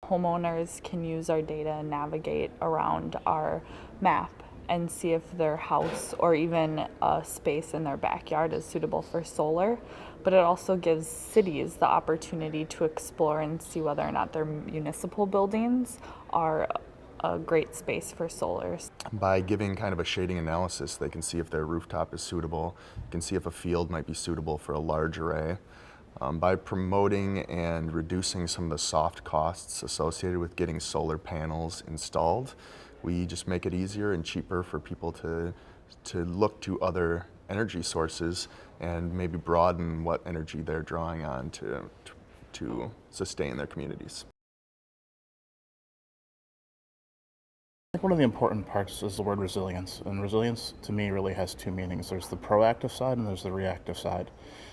Homeowners can use our data and navigate around our map and see if their house or even a space in their backyard is suitable for solar. But it also gives cities the opportunity to explore and see whether or not their municipal buildings are a great space for solar. By giving kind of a shading analysis, they can see if their rooftop is suitable, can see if a field might be suitable for a large array. By promoting and reducing some of the soft costs associated with getting solar panels installed, we just make it easier and cheaper for people to look to other energy sources and maybe broaden what energy they're drawing on to sustain their communities. I think one of the important parts is the word resilience, and resilience to me really has two meanings. There's the proactive side and there's the reactive side.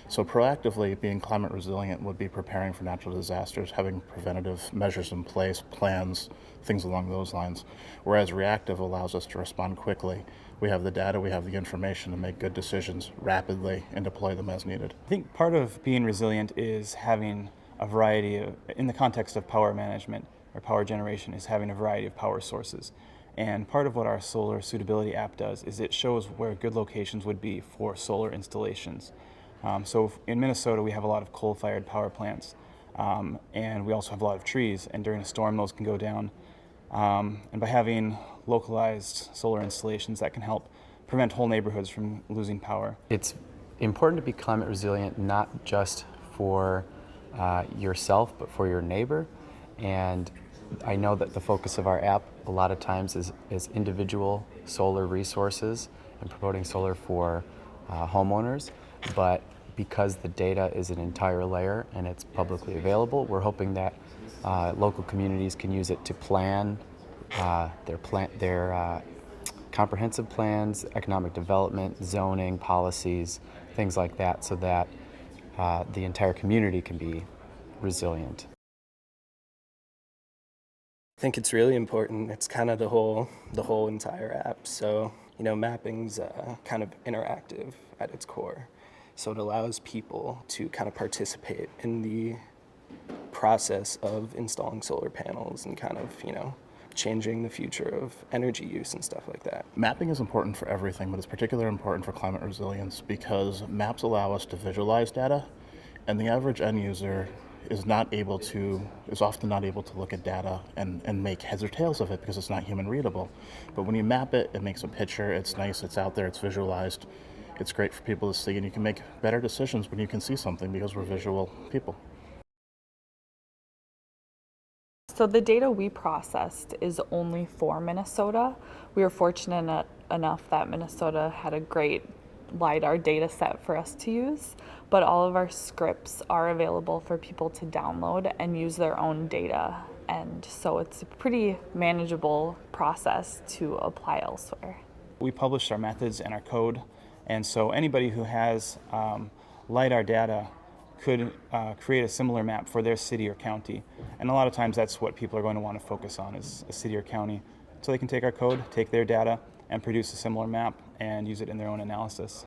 So proactively, being climate resilient would be preparing for natural disasters, having preventative measures in place, plans, things along those lines. Whereas reactive allows us to respond quickly. We have the data, we have the information to make good decisions rapidly and deploy them as needed. I think part of being resilient is having a variety of, in the context of power management or power generation, is having a variety of power sources. And part of what our solar suitability app does is it shows where good locations would be for solar installations. So in Minnesota, we have a lot of coal-fired power plants, and we also have a lot of trees, and during a storm, those can go down. And by having localized solar installations, that can help prevent whole neighborhoods from losing power. It's important to be climate resilient, not just for yourself, but for your neighbor. And I know that the focus of our app a lot of times is individual solar resources and promoting solar for homeowners, but because the data is an entire layer and it's publicly available, we're hoping that local communities can use it to plan their comprehensive plans, economic development, zoning, policies, things like that, so that the entire community can be resilient. I think it's really important. It's kind of the whole entire app. So, mapping's kind of interactive at its core. So it allows people to kind of participate in the process of installing solar panels and kind of, changing the future of energy use and stuff like that. Mapping is important for everything, but it's particularly important for climate resilience because maps allow us to visualize data, and the average end user is often not able to look at data and make heads or tails of it because it's not human readable. But when you map it, it makes a picture, it's nice, it's out there, it's visualized, it's great for people to see, and you can make better decisions when you can see something because we're visual people. So the data we processed is only for Minnesota. We were fortunate enough that Minnesota had a great LiDAR data set for us to use, but all of our scripts are available for people to download and use their own data. And so it's a pretty manageable process to apply elsewhere. We published our methods and our code, and so anybody who has LiDAR data could create a similar map for their city or county. And a lot of times that's what people are going to want to focus on, is a city or county. So they can take our code, take their data, and produce a similar map and use it in their own analysis.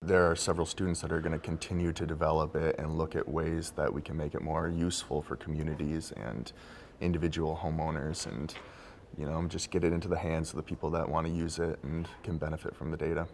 There are several students that are going to continue to develop it and look at ways that we can make it more useful for communities and individual homeowners, and just get it into the hands of the people that want to use it and can benefit from the data.